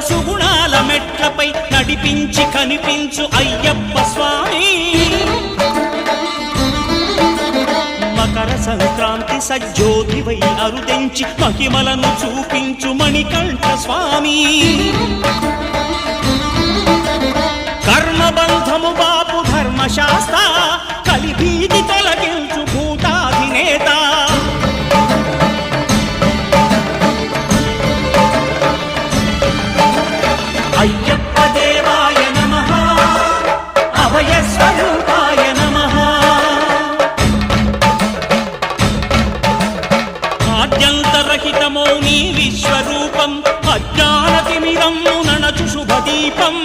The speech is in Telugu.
సుగుణాల మెట్లపై నడిపించి కనిపించు అయ్యప్ప స్వామి మకర సంక్రాంతి సజ్జోతివై అరుదెంచి మహిమలను చూపించు మణికంఠ స్వామి కర్మబంధము బాపు ధర్మశాస్త్ర కలిభీతి తొలగించు భూతాధినేత అయ్యప్ప దేవాయ నమః అభయ స్వరూపాయ నమః ఆద్యంతరహితమో నీ విశ్వరూపం అజ్ఞానతిమిరము నణచు శుభదీపం